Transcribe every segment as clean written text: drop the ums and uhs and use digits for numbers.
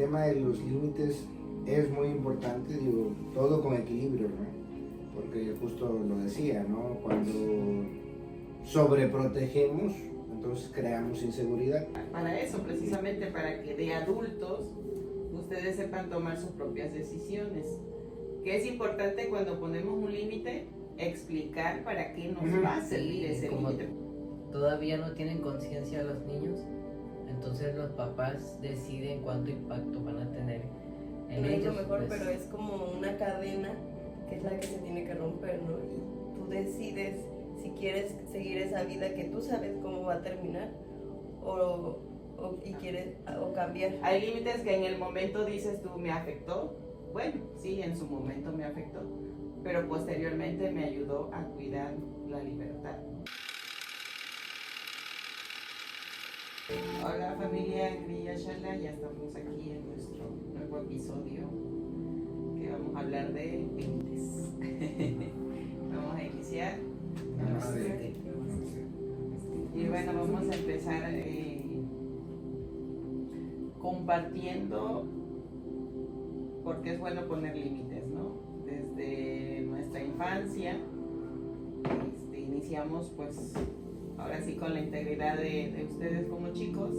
tema de los límites es muy importante, digo, todo con equilibrio, ¿no? Porque justo lo decía, ¿no? Cuando sobreprotegemos, entonces creamos inseguridad. Para eso, precisamente, para que de adultos ustedes sepan tomar sus propias decisiones. Que es importante cuando ponemos un límite, explicar para qué nos va a servir ese límite. Todavía no tienen conciencia los niños, entonces los papás deciden cuánto impacto van a tener en no ellos. Es lo mejor, pues. pero es como una cadena que es la que se tiene que romper, ¿no? Y tú decides si quieres seguir esa vida que tú sabes cómo va a terminar o cambiar. Hay límites que en el momento dices tú, me afectó. Bueno, sí, en su momento me afectó, pero posteriormente me ayudó a cuidar la libertad. Hola familia Kriya Shala, ya estamos aquí en nuestro nuevo episodio que vamos a hablar de límites. Vamos a iniciar. Y bueno, vamos a empezar compartiendo por qué es bueno poner límites, ¿no? Desde nuestra infancia iniciamos pues ahora sí con la integridad de ustedes como chicos,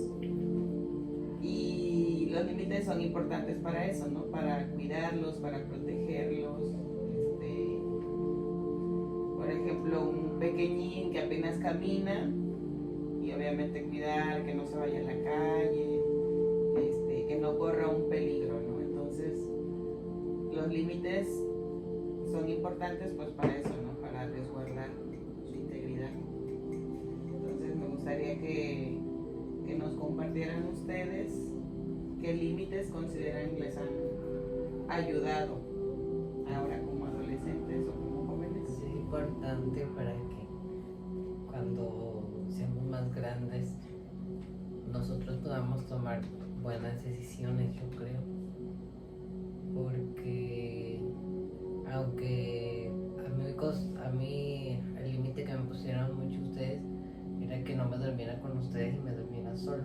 y los límites son importantes para eso, ¿no? Para cuidarlos, para protegerlos. Por ejemplo, un pequeñín que apenas camina y obviamente cuidar que no se vaya a la calle, que no corra un peligro, ¿no? Entonces los límites son importantes pues para eso, ¿no? Para resguardar su integridad. Entonces me gustaría que nos compartieran ustedes qué límites consideran les han ayudado ahora como adolescentes o como jóvenes. Es importante para que cuando seamos más grandes nosotros podamos tomar buenas decisiones, yo creo, porque aunque a mí el límite que me pusieron mucho ustedes era que no me durmiera con ustedes y me durmiera solo,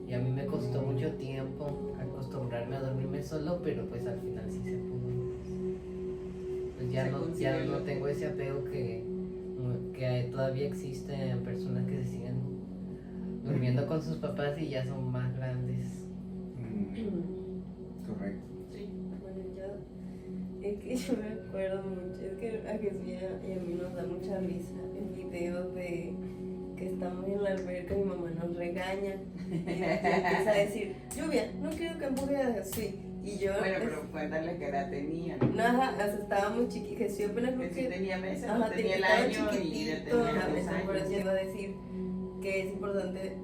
y a mí me costó mucho tiempo acostumbrarme a dormirme solo, pero pues al final sí se pudo. Pues ya no tengo ese apego que todavía existen personas que se siguen durmiendo con sus papás y ya son más grandes. Correcto. Sí. Bueno, es que yo me acuerdo mucho, es que a Jesús y a mí nos da mucha risa el video de que estamos en la alberca y mi mamá nos regaña y empieza a decir, Lluvia, no quiero que empuje a Jesús. Y yo, bueno, pero cuéntale qué edad tenía. No, hasta estábamos chiquitos, Jesús apenas creo que tenía meses, ajá, tenía el año y de tenía 2 años. Por eso iba a decir que es importante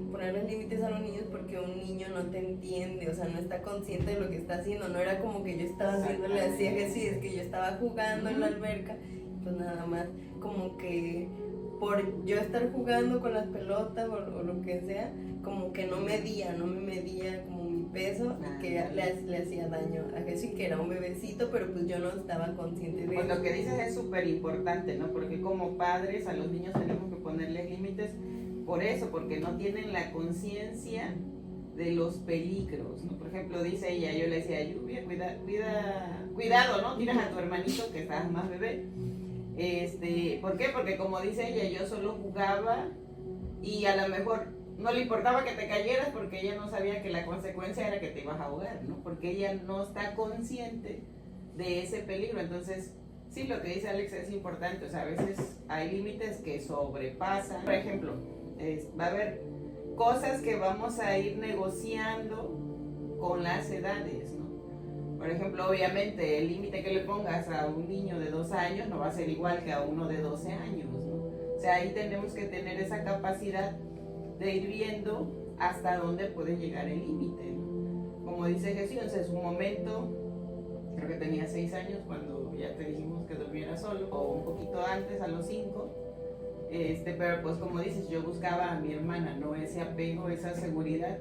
ponerles límites a los niños porque un niño no te entiende, o sea, no está consciente de lo que está haciendo. No era como que yo estaba haciéndole así a Jesús, es que yo estaba jugando en la alberca, pues nada más como que por yo estar jugando con las pelotas o lo que sea, como que no me medía como mi peso, y que le hacía daño a Jesús, que era un bebecito, pero pues yo no estaba consciente de pues eso. lo que dices es súper importante, ¿no? Porque como padres a los niños tenemos que ponerles límites por eso, porque no tienen la conciencia de los peligros, ¿no? Por ejemplo, dice ella, yo le decía, Lluvia, cuidado, ¿no? Tiras a tu hermanito que estás más bebé. ¿Por qué? Porque como dice ella, yo solo jugaba y a lo mejor no le importaba que te cayeras porque ella no sabía que la consecuencia era que te ibas a ahogar, ¿no? Porque ella no está consciente de ese peligro. Entonces, sí, lo que dice Alex es importante, o sea, a veces hay límites que sobrepasan. Por ejemplo, va a haber cosas que vamos a ir negociando con las edades, ¿no? Por ejemplo, obviamente el límite que le pongas a un niño de 2 años no va a ser igual que a uno de 12 años, ¿no? O sea, ahí tenemos que tener esa capacidad de ir viendo hasta dónde puede llegar el límite, ¿no? Como dice Jesús, en su momento, creo que tenía 6 años cuando ya te dijimos que durmiera solo, o un poquito antes, a los 5. Pero pues como dices, yo buscaba a mi hermana, ¿no? Ese apego, esa seguridad.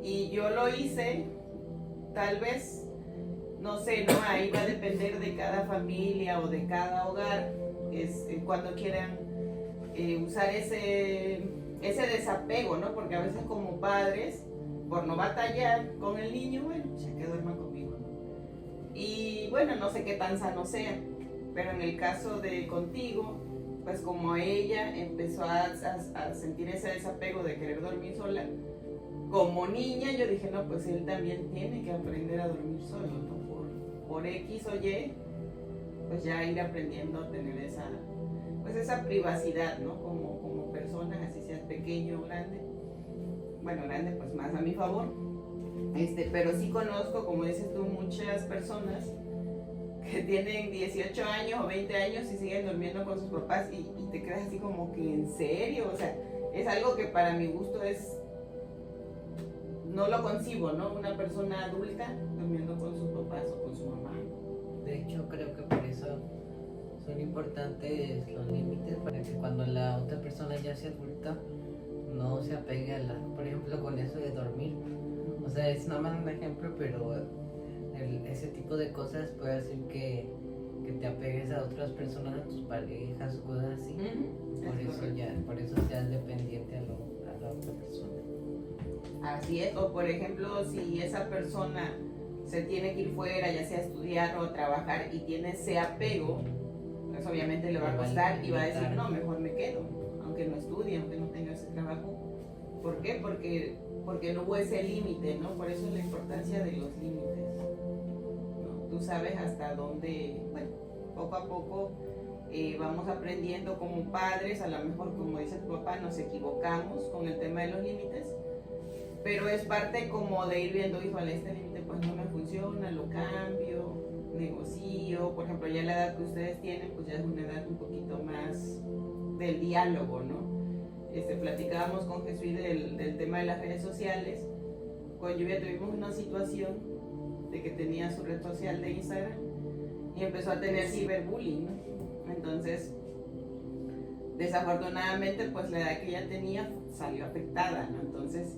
Y yo lo hice, tal vez, no sé, ¿no? Ahí va a depender de cada familia o de cada hogar, cuando quieran usar ese desapego, ¿no? Porque a veces como padres, por no batallar con el niño, bueno, bueno, no sé qué tan sano sea, pero en el caso de contigo, pues como ella empezó a sentir ese desapego de querer dormir sola, como niña yo dije, no, pues él también tiene que aprender a dormir solo, ¿no? Por X o Y, pues ya ir aprendiendo a tener esa privacidad, ¿no? Como persona, así seas pequeño o grande. Bueno, grande pues más a mi favor. Pero sí conozco, como dices tú, muchas personas que tienen 18 años o 20 años y siguen durmiendo con sus papás y te quedas así como que en serio, o sea, es algo que para mi gusto no lo concibo, ¿no? Una persona adulta durmiendo con sus papás o con su mamá. De hecho, creo que por eso son importantes los límites, para que cuando la otra persona ya sea adulta no se apegue por ejemplo, con eso de dormir. O sea, es nada más un ejemplo, pero ese tipo de cosas puede hacer que te apegues a otras personas, a tus parejas o cosas así. Por eso seas dependiente a la otra persona. Así es, o por ejemplo, si esa persona se tiene que ir fuera, ya sea a estudiar o a trabajar y tiene ese apego, pues obviamente le va a costar y va a decir, no, mejor me quedo, aunque no estudie, aunque no tenga ese trabajo. ¿Por qué? Porque no hubo ese límite, ¿no? Por eso es la importancia de los límites, ¿no? Tú sabes hasta dónde, bueno, poco a poco vamos aprendiendo como padres, a lo mejor como dice tu papá, nos equivocamos con el tema de los límites, pero es parte como de ir viendo, híjole, este límite pues no me funciona, lo cambio, negocio. Por ejemplo, ya la edad que ustedes tienen, pues ya es una edad un poquito más del diálogo, ¿no? Platicábamos con Jesús del tema de las redes sociales. Con Lluvia tuvimos una situación de que tenía su red social de Instagram y empezó a tener ciberbullying, ¿no? Entonces, desafortunadamente, pues la edad que ella tenía salió afectada, ¿no? Entonces,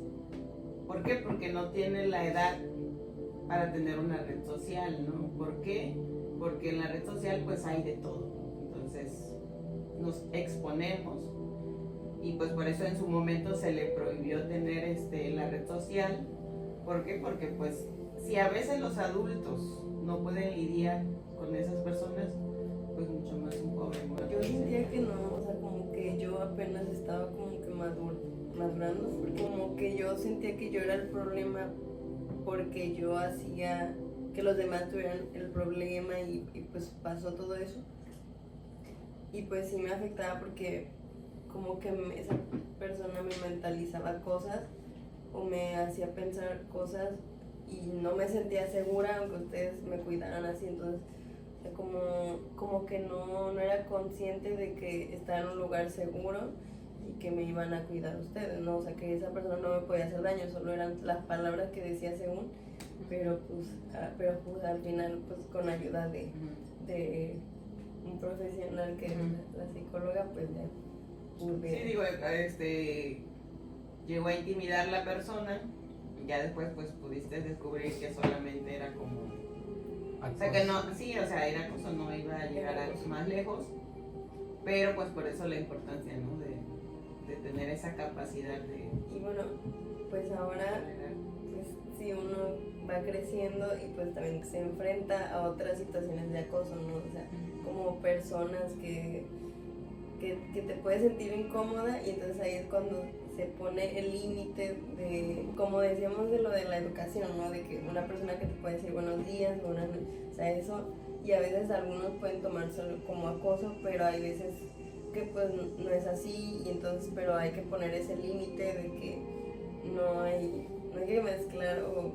¿por qué? Porque no tiene la edad para tener una red social, ¿no? ¿Por qué? Porque en la red social pues hay de todo. Entonces nos exponemos y pues por eso en su momento se le prohibió tener la red social. ¿Por qué? Porque pues si a veces los adultos no pueden lidiar con esas personas, pues mucho más un pobre, ¿no? Yo sentía que no, o sea, como que yo apenas estaba como que madurando, porque como que yo sentía que yo era el problema porque yo hacía que los demás tuvieran el problema y pues pasó todo eso. Y pues sí me afectaba porque como que esa persona me mentalizaba cosas o me hacía pensar cosas y no me sentía segura aunque ustedes me cuidaran así. Entonces como que no era consciente de que estaba en un lugar seguro y que me iban a cuidar ustedes, ¿no? O sea, que esa persona no me podía hacer daño, solo eran las palabras que decía según, pero pues al final pues con ayuda de un profesional que es la psicóloga, pues ya pude. Sí, digo, llegó a intimidar la persona, ya después pues pudiste descubrir que solamente era como, o sea que no, sí, o sea, era acoso, no iba a llegar a los más lejos, pero pues por eso la importancia, ¿no? De tener esa capacidad de... Y bueno, pues ahora, pues si uno va creciendo y pues también se enfrenta a otras situaciones de acoso, ¿no? O sea, como personas que te puedes sentir incómoda y entonces ahí es cuando se pone el límite de, como decíamos de lo de la educación, ¿no? De que una persona que te puede decir buenos días, buenas noches, o sea, eso, y a veces algunos pueden tomárselo como acoso, pero hay veces que pues no es así, y entonces, pero hay que poner ese límite de que no hay que mezclar o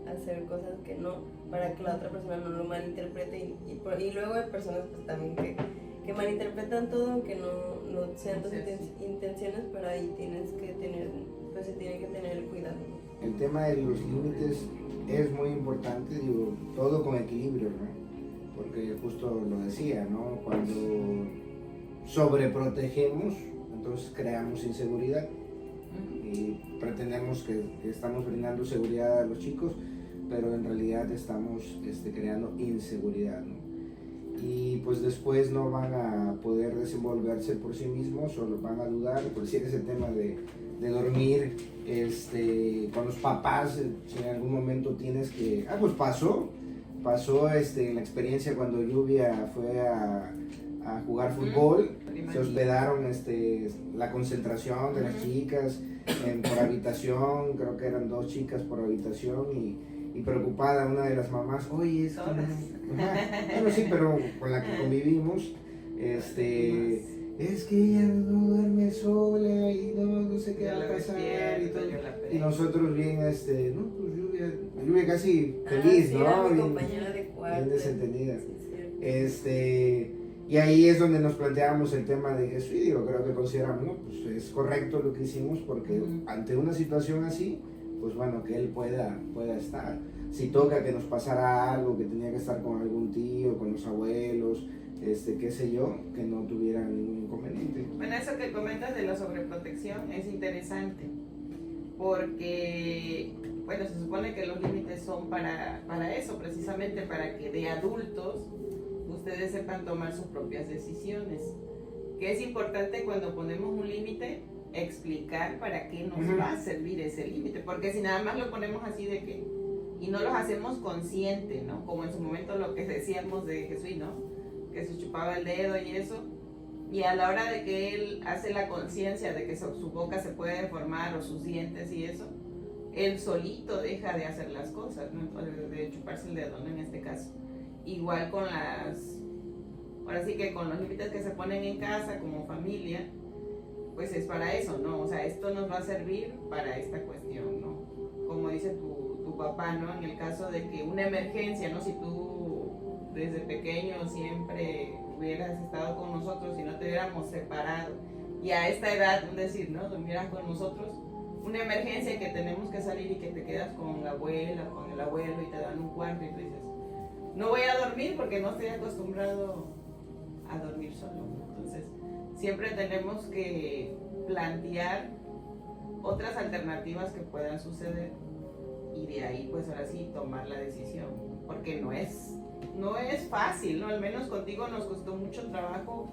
hacer cosas que no, para que la otra persona no lo malinterprete, y luego hay personas pues también que malinterpretan todo, aunque no sean tus intenciones, pero ahí tienes que tener, pues se tiene que tener cuidado, ¿no? El tema de los límites es muy importante, digo, todo con equilibrio, ¿no? Porque justo lo decía, ¿no? Cuando sobreprotegemos, entonces creamos inseguridad y pretendemos que estamos brindando seguridad a los chicos, pero en realidad estamos creando inseguridad, ¿no? Y pues después no van a poder desenvolverse por sí mismos, o van a dudar. Por decir ese tema de dormir con los papás, si en algún momento tienes que, pues pasó, pasó en la experiencia cuando Lluvia fue a jugar fútbol, se hospedaron la concentración de las chicas por habitación, creo que eran 2 chicas por habitación y preocupada una de las mamás, oye, es que bueno, sí, pero con la que convivimos, es que ella no duerme sola y no sé qué va a pasar y todo. Y nosotros bien, no, pues Lluvia casi feliz, sí, ¿no? era mi Bien, compañera de cuarto. bien desentendida. Sí, Y ahí es donde nos planteamos el tema de Jesús y digo, creo que consideramos, ¿no? Pues es correcto lo que hicimos porque ante una situación así, pues bueno, que él pueda estar. Si toca que nos pasara algo, que tenía que estar con algún tío, con los abuelos, qué sé yo, que no tuviera ningún inconveniente. Bueno, eso que comentas de la sobreprotección es interesante, porque, bueno, se supone que los límites son para eso, precisamente para que de adultos ustedes sepan tomar sus propias decisiones. Que es importante cuando ponemos un límite, explicar para qué nos va a servir ese límite, porque si nada más lo ponemos así de que, y no los hacemos consciente, ¿no? Como en su momento lo que decíamos de Jesús, ¿no? Que se chupaba el dedo y eso, y a la hora de que él hace la conciencia de que su boca se puede deformar o sus dientes y eso, él solito deja de hacer las cosas, ¿no? De chuparse el dedo, ¿no? En este caso. Igual con ahora sí que con los límites que se ponen en casa como familia, pues es para eso, ¿no? O sea, esto nos va a servir para esta cuestión, ¿no? Como dice tu papá, ¿no? En el caso de que una emergencia, ¿no? Si tú desde pequeño siempre hubieras estado con nosotros y no te hubiéramos separado, y a esta edad, es decir, ¿no? Durmieras con nosotros, una emergencia que tenemos que salir y que te quedas con la abuela, con el abuelo y te dan un cuarto y tú dices, no voy a dormir porque no estoy acostumbrado a dormir solo. Entonces, siempre tenemos que plantear otras alternativas que puedan suceder y de ahí, pues ahora sí, tomar la decisión. Porque no es fácil, ¿no? Al menos contigo nos costó mucho trabajo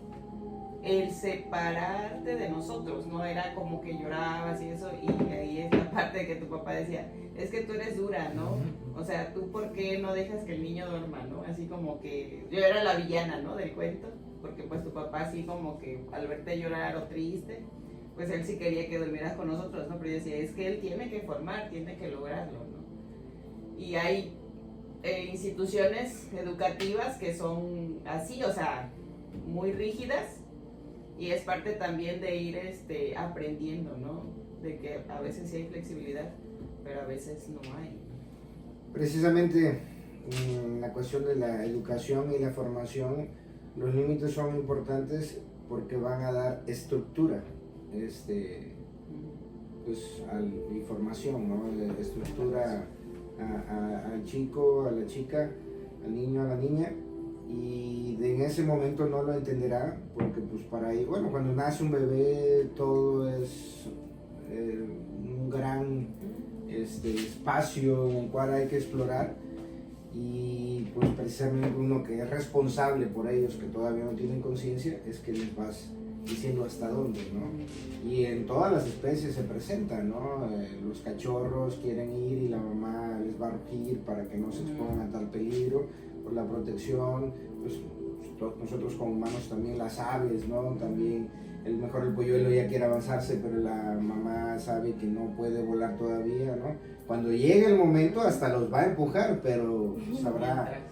el separarte de nosotros, ¿no? Era como que llorabas y eso, y ahí es la parte que tu papá decía, es que tú eres dura, ¿no? O sea, ¿tú por qué no dejas que el niño duerma, no? Así como que yo era la villana, ¿no? Del cuento, porque pues tu papá así como que al verte llorar o triste, pues él sí quería que durmieras con nosotros, ¿no? Pero yo decía, es que él tiene que formar, tiene que lograrlo, ¿no? Y hay instituciones educativas que son así, o sea, muy rígidas, y es parte también de ir aprendiendo, ¿no? De que a veces sí hay flexibilidad, pero a veces no hay. Precisamente en la cuestión de la educación y la formación, los límites son importantes porque van a dar estructura, pues, a la información, ¿no? Estructura al chico, a la chica, al niño, a la niña, y en ese momento no lo entenderá porque pues para ahí, bueno, cuando nace un bebé todo es un gran espacio en el cual hay que explorar, y pues precisamente uno que es responsable por ellos que todavía no tienen conciencia es que les vas diciendo hasta dónde, ¿no? Y en todas las especies se presentan, ¿no? Los cachorros quieren ir y la mamá les va a rugir para que no se expongan a tal peligro, por la protección, pues nosotros como humanos también, las aves, ¿no? También el polluelo ya quiere avanzarse, pero la mamá sabe que no puede volar todavía, ¿no? Cuando llegue el momento hasta los va a empujar, pero sabrá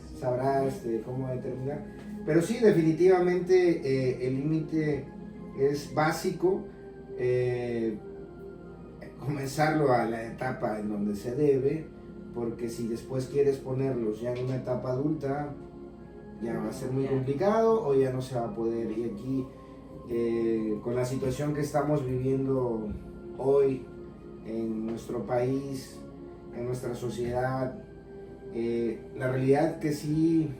cómo determinar. Pero sí, definitivamente el límite es básico, comenzarlo a la etapa en donde se debe, porque si después quieres ponerlos ya en una etapa adulta, ya va a ser muy complicado o ya no se va a poder. Y aquí, con la situación que estamos viviendo hoy en nuestro país, en nuestra sociedad, la realidad que sí,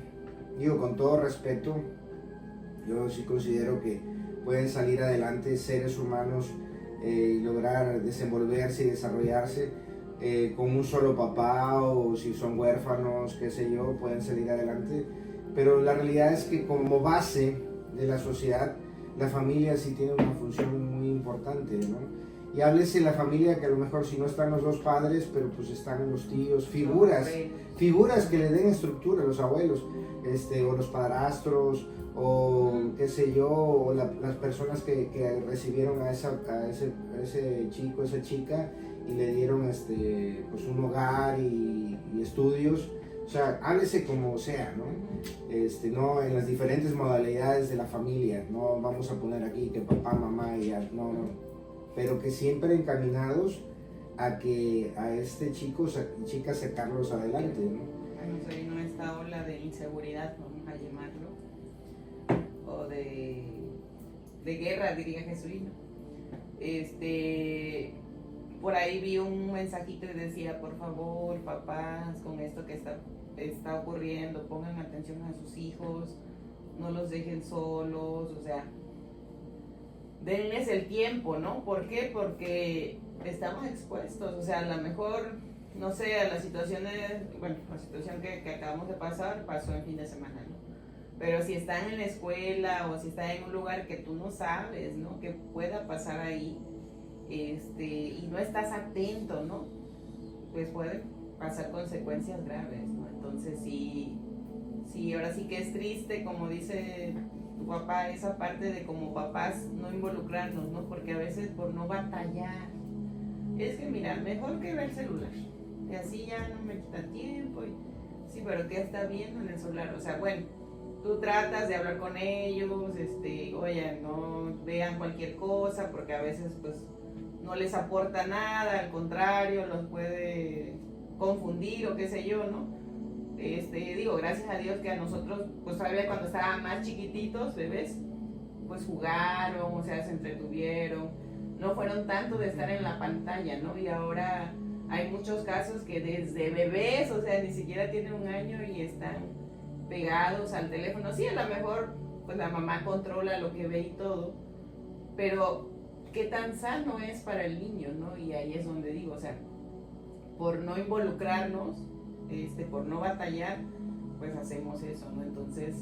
digo con todo respeto, yo sí considero que pueden salir adelante seres humanos y lograr desenvolverse y desarrollarse con un solo papá, o si son huérfanos, qué sé yo, pueden salir adelante. Pero la realidad es que como base de la sociedad, la familia sí tiene una función muy importante, ¿no? Y háblese en la familia que a lo mejor si no están los dos padres, pero pues están los tíos, figuras que le den estructura, los abuelos, o los padrastros, o qué sé yo, o las personas que recibieron a ese chico, esa chica, y le dieron pues un hogar y estudios. O sea, háblese como sea, ¿no? No en las diferentes modalidades de la familia, no vamos a poner aquí que papá, mamá y ya, no, pero que siempre encaminados a que a este chico y chica sacarlos adelante, ¿no? Nos vino esta ola de inseguridad, vamos a llamarlo, o de guerra, diría Jesulino. Por ahí vi un mensajito que decía, por favor, papás, con esto que está ocurriendo, pongan atención a sus hijos, no los dejen solos, o sea, denles el tiempo, ¿no? ¿Por qué? Porque estamos expuestos, o sea, a lo mejor, no sé, a las situaciones, bueno, la situación que acabamos de pasar pasó en fin de semana, ¿no? Pero si están en la escuela o si están en un lugar que tú no sabes, ¿no? Que pueda pasar ahí, y no estás atento, ¿no? Pues pueden pasar consecuencias graves, ¿no? Entonces sí, ahora sí que es triste, como dice tu papá, esa parte de como papás no involucrarnos, ¿no? Porque a veces por no batallar, es que mira, mejor que ver el celular, y así ya no me quita tiempo, sí, pero ¿qué está viendo en el celular? O sea, bueno, tú tratas de hablar con ellos, oye, no vean cualquier cosa, porque a veces pues no les aporta nada, al contrario, los puede confundir o qué sé yo, ¿no? Digo, gracias a Dios que a nosotros, pues todavía cuando estaban más chiquititos, bebés, pues jugaron, o sea, se entretuvieron, no fueron tanto de estar en la pantalla, ¿no? Y ahora hay muchos casos que desde bebés, o sea, ni siquiera tienen 1 año y están pegados al teléfono. Sí, a lo mejor, pues la mamá controla lo que ve y todo, pero qué tan sano es para el niño, ¿no? Y ahí es donde digo, o sea, por no involucrarnos, por no batallar, pues hacemos eso, ¿no? Entonces,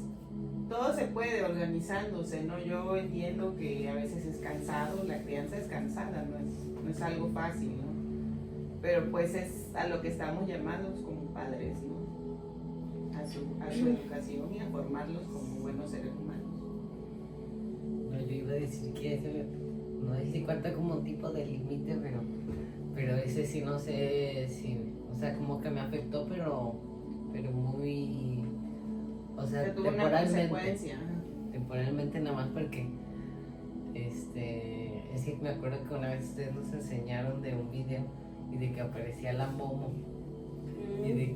todo se puede organizándose, ¿no? Yo entiendo que a veces es cansado, la crianza es cansada, no es algo fácil, ¿no? Pero pues es a lo que estamos llamados como padres, ¿no? A su educación y a formarlos como buenos seres humanos. No, yo iba a decir que ese, no sé si cuenta como un tipo de límite, pero ese sí no sé si, o sea, como que me afectó, pero muy, o sea, tuvo una consecuencia. Temporalmente nada más porque, es que me acuerdo que una vez ustedes nos enseñaron de un video y de que aparecía la Momo y de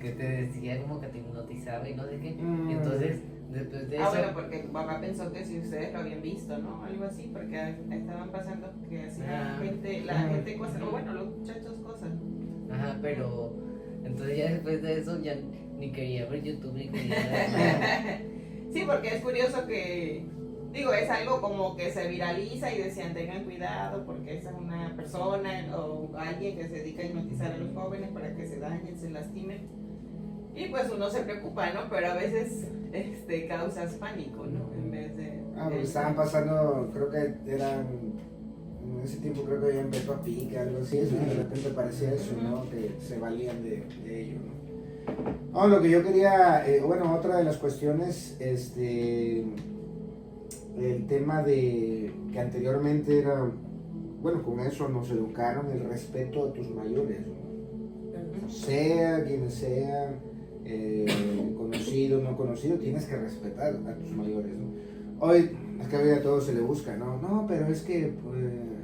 que te decía como que te hipnotizaba y no sé qué, y entonces después de eso... bueno, porque tu papá pensó que si ustedes lo habían visto, ¿no? Algo así, porque estaban pasando que hacía la gente cosas, o bueno, los muchachos cosas. Ajá, pero entonces ya después de eso ya ni quería ver YouTube ni quería ver nada. Sí, porque es curioso que, digo, es algo como que se viraliza y decían tengan cuidado porque esa es una persona o alguien que se dedica a hipnotizar a los jóvenes para que se dañen, se lastimen. Y pues uno se preocupa, ¿no? Pero a veces causas pánico, ¿no? En vez de... porque estaban pasando, creo que eran, en ese tiempo creo que habían Peppa Pig, algo así, y de repente parecía eso, ¿no? Que se valían de ello, ¿no? Lo que yo quería, otra de las cuestiones, el tema de que anteriormente era, bueno, con eso nos educaron el respeto a tus mayores, ¿no? Sea quien sea, conocido, no conocido, tienes que respetar a tus mayores, ¿no? Hoy es que hoy a todo se le busca, no, pero es que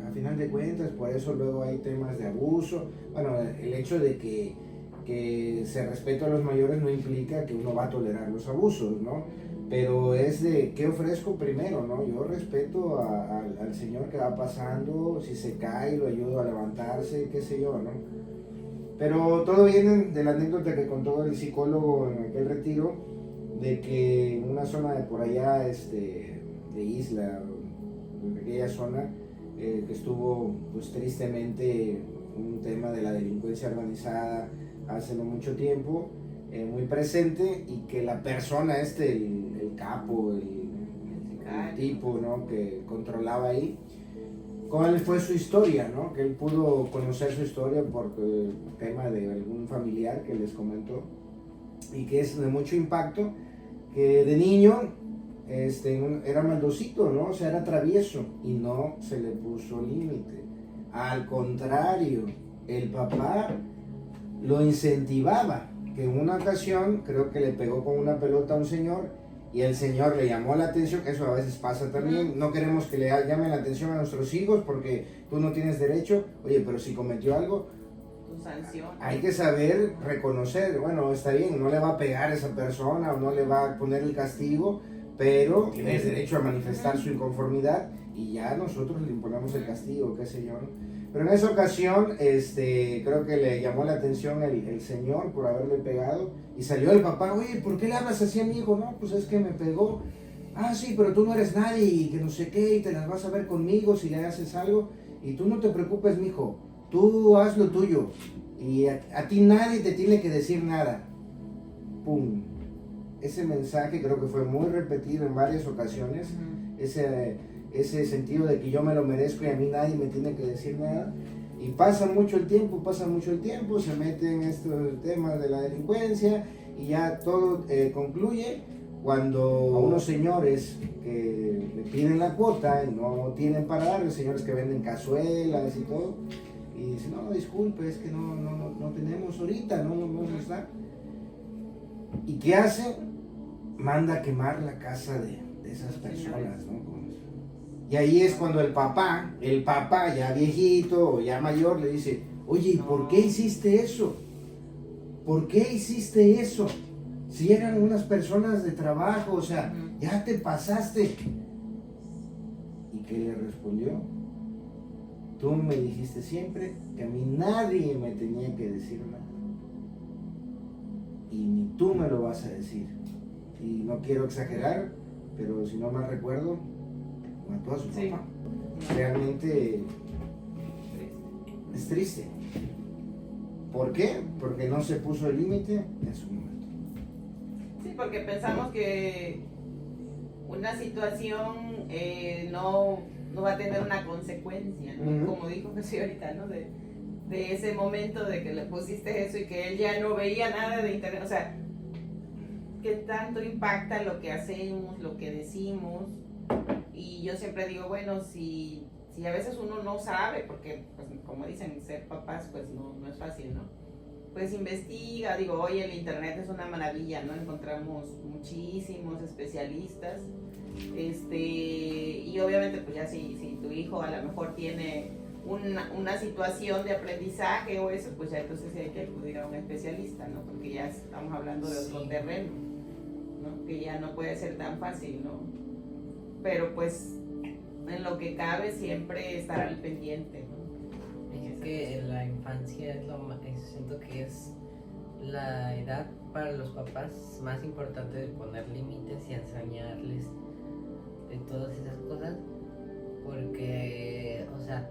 a final de cuentas por eso luego hay temas de abuso. Bueno, el hecho de que se respete a los mayores no implica que uno va a tolerar los abusos, ¿no? Pero es de qué ofrezco primero, ¿no? Yo respeto al señor que va pasando, si se cae lo ayudo a levantarse, qué sé yo, ¿no? Pero todo viene de la anécdota que contó el psicólogo en aquel retiro, de que en una zona de por allá, de Isla, en aquella zona, que estuvo pues tristemente un tema de la delincuencia organizada hace no mucho tiempo, muy presente, y que la persona el capo, el tipo, ¿no? Que controlaba ahí, cuál fue su historia, ¿no? Que él pudo conocer su historia por el tema de algún familiar que les comentó y que es de mucho impacto, que de niño era maldosito, ¿no? O sea, era travieso y no se le puso límite. Al contrario, el papá lo incentivaba, que en una ocasión creo que le pegó con una pelota a un señor y el señor le llamó la atención, eso a veces pasa también, no queremos que le llamen la atención a nuestros hijos porque tú no tienes derecho, oye, pero si cometió algo, Tu sanción. hay que saber reconocer, bueno, está bien, no le va a pegar a esa persona o no le va a poner el castigo, pero tiene derecho a manifestar su inconformidad y ya nosotros le imponemos el castigo, qué sé yo, ¿no? Pero en esa ocasión, creo que le llamó la atención el señor por haberle pegado y salió el papá, oye, ¿por qué le hablas así a mi hijo? No, pues es que me pegó. Ah, sí, pero tú no eres nadie y que no sé qué y te las vas a ver conmigo si le haces algo y tú no te preocupes, mijo, tú haz lo tuyo y a ti nadie te tiene que decir nada. Pum. Ese mensaje creo que fue muy repetido en varias ocasiones, ese sentido de que yo me lo merezco y a mí nadie me tiene que decir nada. Y pasa mucho el tiempo, se mete en estos temas de la delincuencia y ya todo concluye cuando a unos señores que le piden la cuota y no tienen para darle, señores que venden cazuelas y todo, y dicen, no, disculpe, es que no tenemos ahorita, no nos da. ¿Y qué hace? Manda a quemar la casa de esas personas, ¿no? Y ahí es cuando el papá ya viejito o ya mayor le dice, oye, ¿por qué hiciste eso? ¿Por qué hiciste eso? Si eran unas personas de trabajo, o sea, ya te pasaste. ¿Y qué le respondió? Tú me dijiste siempre que a mí nadie me tenía que decir nada. Y ni tú me lo vas a decir. Y no quiero exagerar, pero si no mal recuerdo, mató a su papá. Realmente es triste. ¿Por qué? Porque no se puso el límite en su momento. Sí, porque pensamos que una situación no va a tener una consecuencia, ¿no? Como dijo Jesús ahorita, ¿no? De ese momento de que le pusiste eso y que él ya no veía nada de internet, o sea, ¿qué tanto impacta lo que hacemos, lo que decimos? Y yo siempre digo, bueno, si a veces uno no sabe, porque pues, como dicen, ser papás pues no es fácil, ¿no? Pues investiga, digo, hoy el internet es una maravilla, ¿no? Encontramos muchísimos especialistas, y obviamente pues ya si tu hijo a lo mejor tiene una situación de aprendizaje o eso, pues ya entonces hay que acudir a un especialista, ¿no? Porque ya estamos hablando de otro terreno, ¿no? Que ya no puede ser tan fácil, ¿no? Pero pues en lo que cabe siempre estar al pendiente, ¿no? Es que la infancia es siento que es la edad para los papás más importante de poner límites y enseñarles de todas esas cosas, porque, o sea,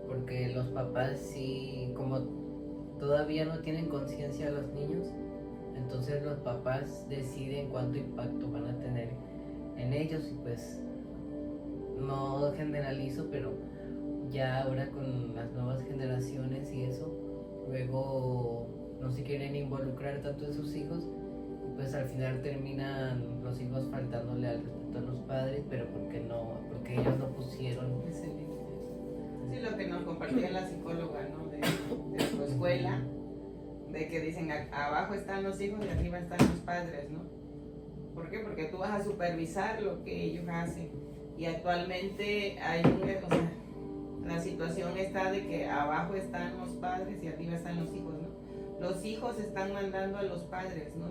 porque los papás sí, como todavía no tienen conciencia los niños, entonces los papás deciden cuánto impacto van a tener en ellos y pues no generalizo, pero ya ahora con las nuevas generaciones y eso, luego no se quieren involucrar tanto en sus hijos y pues al final terminan los hijos faltándole al respeto a los padres, pero porque ellos no pusieron ese límite. Sí, lo que nos compartía la psicóloga, ¿no? de su escuela, de que dicen abajo están los hijos y arriba están los padres, ¿no? ¿Por qué? Porque tú vas a supervisar lo que ellos hacen y actualmente hay la situación está de que abajo están los padres y arriba están los hijos, ¿no? Los hijos están mandando a los padres, ¿no?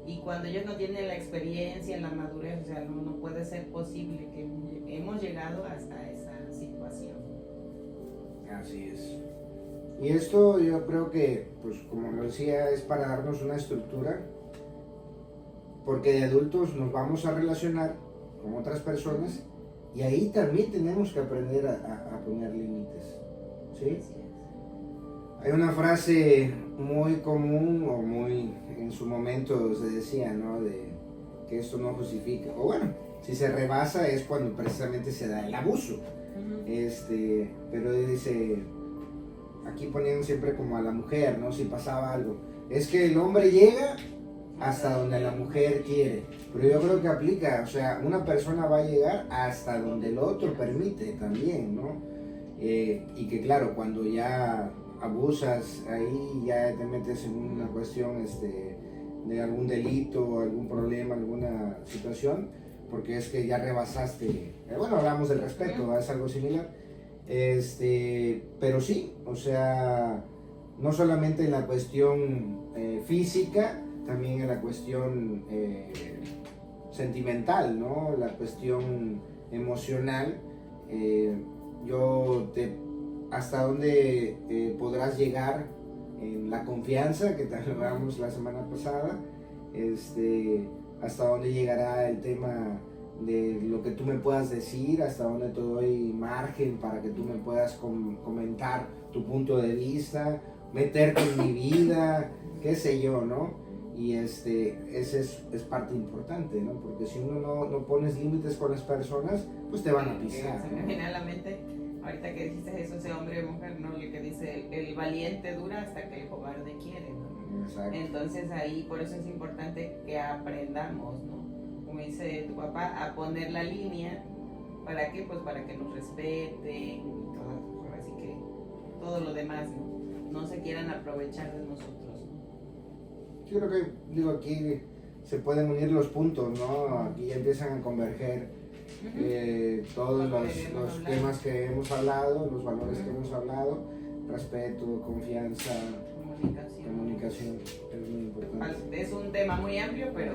Y cuando ellos no tienen la experiencia, la madurez, o sea, no puede ser posible que hemos llegado hasta esa situación. Así es. Y esto yo creo que, pues como lo decía, es para darnos una estructura, porque de adultos nos vamos a relacionar con otras personas y ahí también tenemos que aprender a poner límites, ¿sí? Hay una frase muy común o muy en su momento se decía, ¿no? De que esto no justifica, o bueno, si se rebasa es cuando precisamente se da el abuso. Pero dice, aquí ponían siempre como a la mujer, ¿no? Si pasaba algo. Es que el hombre llega hasta donde la mujer quiere, pero yo creo que aplica, o sea, una persona va a llegar hasta donde el otro permite también, ¿no? Y que claro, cuando ya abusas, ahí ya te metes en una cuestión de algún delito, algún problema, alguna situación, porque es que ya rebasaste, bueno, hablamos del respeto, es algo similar, pero sí, o sea, no solamente en la cuestión física, también en la cuestión sentimental, ¿no? La cuestión emocional, hasta dónde podrás llegar en la confianza, que te hablamos la semana pasada, hasta dónde llegará el tema de lo que tú me puedas decir, hasta dónde te doy margen para que tú me puedas comentar tu punto de vista, meterte en mi vida, qué sé yo, ¿no? Y ese es parte importante, ¿no? Porque si uno no pones límites con las personas, pues te van a pisar. Se me viene a la mente, ahorita que dijiste eso, ese hombre o mujer, ¿no? El que dice, el valiente dura hasta que el cobarde quiere, ¿no? Exacto. Entonces ahí, por eso es importante que aprendamos, ¿no? Como dice tu papá, a poner la línea. ¿Para qué? Pues para que nos respeten y todo, así que todo lo demás, ¿no? No se quieran aprovechar de nosotros, ¿no? Yo creo que, aquí se pueden unir los puntos, ¿no? Aquí ya empiezan a converger todos los temas que hemos hablado, los valores que hemos hablado, respeto, confianza, comunicación, es muy importante. Es un tema muy amplio, pero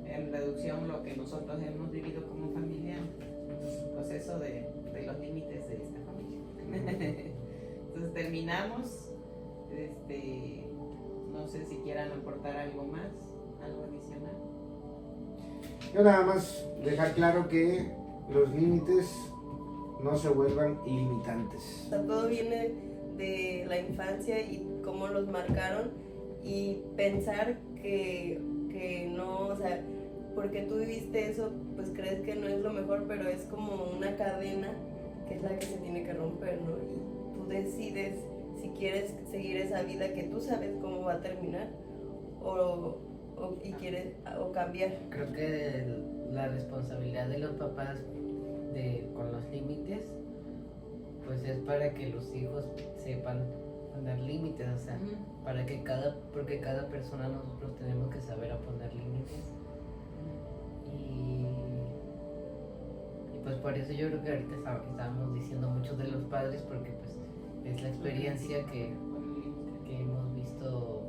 en reducción lo que nosotros hemos vivido como familia, el proceso de los límites de esta familia. Entonces terminamos, no sé si quieran aportar algo más, algo adicional. Yo nada más dejar claro que los límites no se vuelvan limitantes. O sea, todo viene de la infancia y cómo los marcaron, y pensar que no, o sea, porque tú viviste eso, pues crees que no es lo mejor, pero es como una cadena que es la que se tiene que romper, ¿no? Y tú decides si quieres seguir esa vida que tú sabes cómo va a terminar o cambiar. Creo que la responsabilidad de los papás con los límites, pues es para que los hijos sepan poner límites, o sea, porque cada persona nosotros tenemos que saber a poner límites. Y pues por eso yo creo que ahorita estábamos diciendo mucho de los padres, porque pues es la experiencia que hemos visto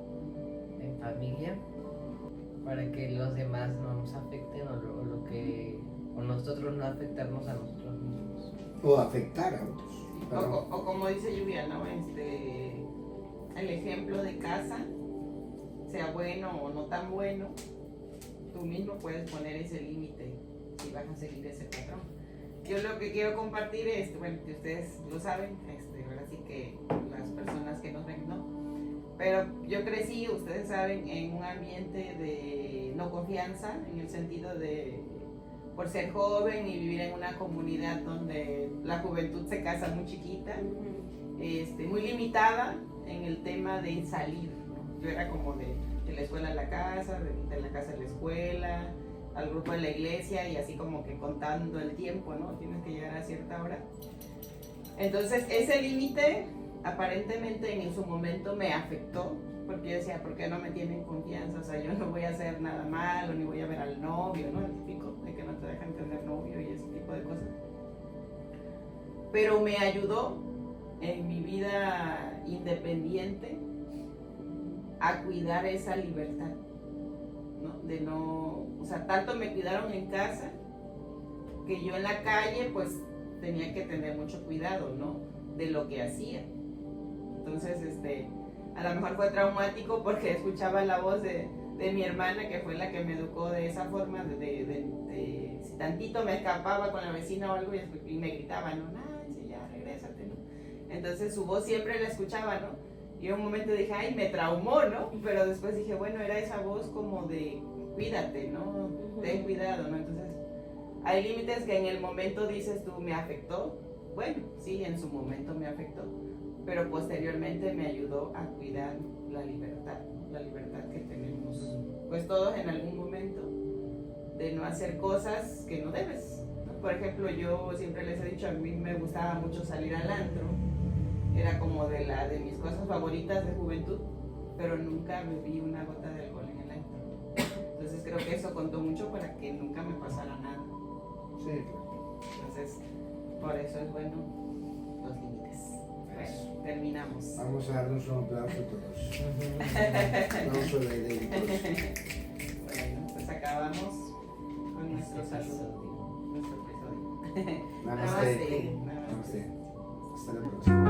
en familia, para que los demás no nos afecten o nosotros no afectarnos a nosotros mismos. O afectar a otros. O como dice Lluvia, ¿no? El ejemplo de casa, sea bueno o no tan bueno, tú mismo puedes poner ese límite si vas a seguir ese patrón. Yo lo que quiero compartir es, bueno, que ustedes lo saben, ahora sí que las personas que nos ven, ¿no? Pero yo crecí, ustedes saben, en un ambiente de no confianza, en el sentido de, por ser joven y vivir en una comunidad donde la juventud se casa muy chiquita, muy limitada en el tema de salir, ¿no? Yo era como de la escuela a la casa, de la casa a la escuela, al grupo de la iglesia, y así como que contando el tiempo, ¿no? Tienes que llegar a cierta hora. Entonces ese límite aparentemente en su momento me afectó, porque yo decía, ¿por qué no me tienen confianza? O sea, yo no voy a hacer nada malo, ni voy a ver al novio, ¿no? El típico de que no te dejan tener novio y ese tipo de cosas. Pero me ayudó en mi vida independiente a cuidar esa libertad, ¿no? O sea, tanto me cuidaron en casa que yo en la calle pues tenía que tener mucho cuidado, ¿no? De lo que hacía. Entonces, a lo mejor fue traumático porque escuchaba la voz de mi hermana, que fue la que me educó de esa forma, de si tantito me escapaba con la vecina o algo y me gritaba, ¿no? Nancy, ya, regrésate, ¿no? Entonces su voz siempre la escuchaba, ¿no? Y en un momento dije, ay, me traumó, ¿no? Pero después dije, bueno, era esa voz como de, cuídate, ¿no? Ten cuidado, ¿no? Entonces, hay límites que en el momento dices tú, me afectó, bueno, sí, en su momento me afectó, pero posteriormente me ayudó a cuidar la libertad que tenemos, pues todos en algún momento, de no hacer cosas que no debes, ¿no? Por ejemplo, yo siempre les he dicho, a mí me gustaba mucho salir al antro, era como de mis cosas favoritas de juventud, pero nunca bebí una gota de alcohol en el antro. Entonces creo que eso contó mucho para que nunca me pasara nada. Sí, Entonces, por eso es bueno los límites. Bueno, terminamos. vamos a darnos un aplauso a todos. Aplauso de David. Bueno, pues acabamos con nuestro saludo, nuestro episodio. Namaste. Namaste. Namaste. Hasta la próxima.